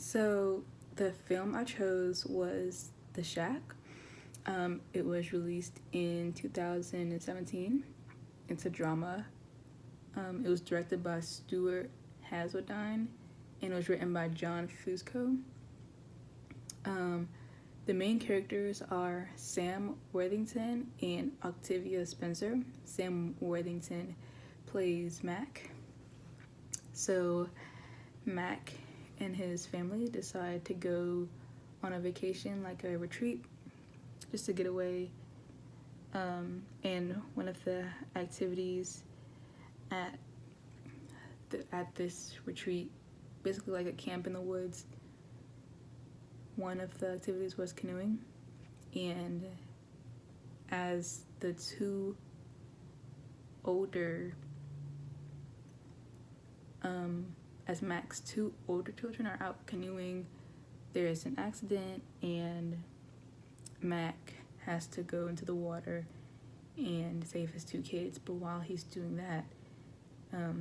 So the film I chose was The Shack. It was released in 2017. It's a drama. It was directed by Stuart Hazeldine and it was written by John Fusco. The main characters are Sam Worthington and Octavia Spencer. Sam Worthington plays Mac. So Mac and his family decide to go on a vacation, like a retreat, just to get away. And one of the activities at this retreat, basically like a camp in the woods, one of the activities was canoeing. And as the two older as Mac's two older children are out canoeing, there is an accident and Mac has to go into the water and save his two kids. But while he's doing that,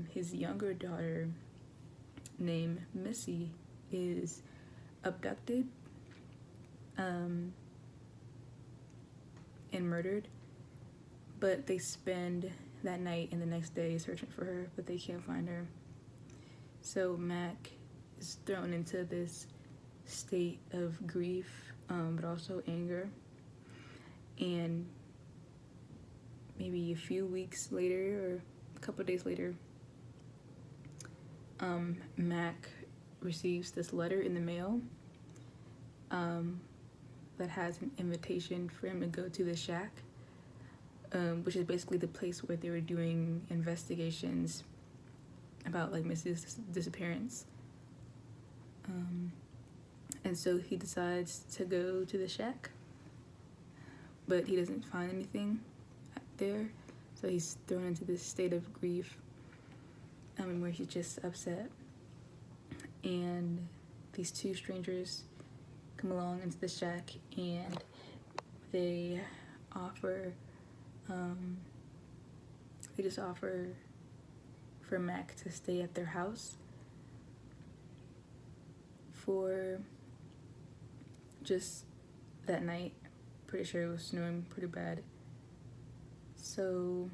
his younger daughter named Missy is abducted and murdered. But they spend that night and the next day searching for her, but they can't find her. So Mac is thrown into this state of grief, but also anger. And maybe a few weeks later or a couple of days later, Mac receives this letter in the mail that has an invitation for him to go to the shack, which is basically the place where they were doing investigations about like Missy's disappearance. And so he decides to go to the shack, but he doesn't find anything there. So he's thrown into this state of grief, where he's just upset. And these two strangers come along into the shack and they just offer for Mac to stay at their house for just that night. Pretty sure it was snowing pretty bad. So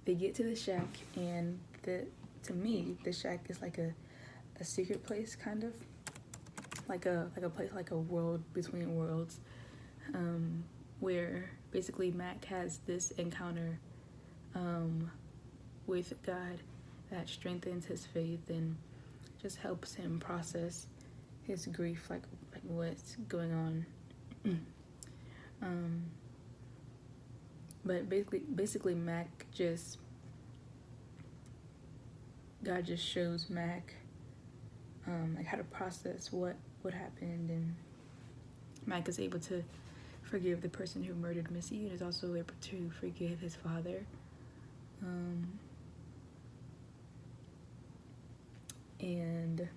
they get to the shack, and to me the shack is like a secret place, kind of like a place, like a world between worlds, where basically Mac has this encounter with God that strengthens his faith and just helps him process his grief, like what's going on. But basically God just shows Mac like how to process what happened, and Mac is able to forgive the person who murdered Missy and is also able to forgive his father. And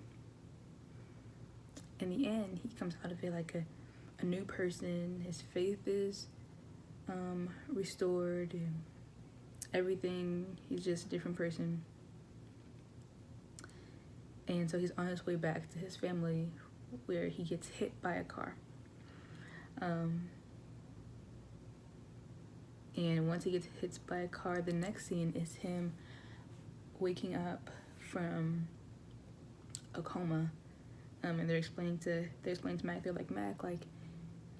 in the end, he comes out of it like a new person. His faith is restored and everything. He's just a different person. And so he's on his way back to his family, where he gets hit by a car. And once he gets hit by a car, the next scene is him waking up from a coma. And they're explaining to Mac, they're like, Mac, like,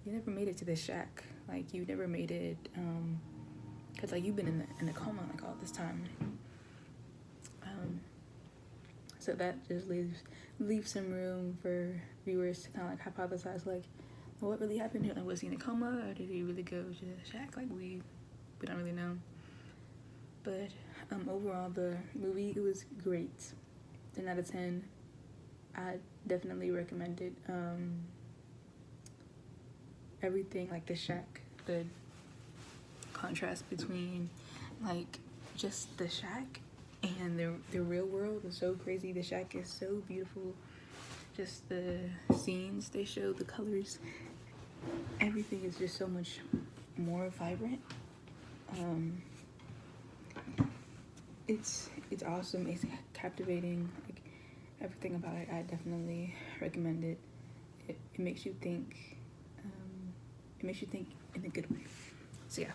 you never made it to this shack. Like, you never made it, cause like you've been in a coma like all this time. So that just leaves some room for viewers to kind of like hypothesize, like, well, what really happened here? Like, was he in a coma, or did he really go to the shack? Like, we don't really know. But overall, the movie, it was great. 10 out of 10. I definitely recommend it. Everything, like the shack, the contrast between like just the shack and the real world is so crazy. The shack is so beautiful. Just the scenes they show, the colors, everything is just so much more vibrant. it's awesome. It's captivating. Like everything about it, I definitely recommend it. It makes you think. It makes you think in a good way. So yeah.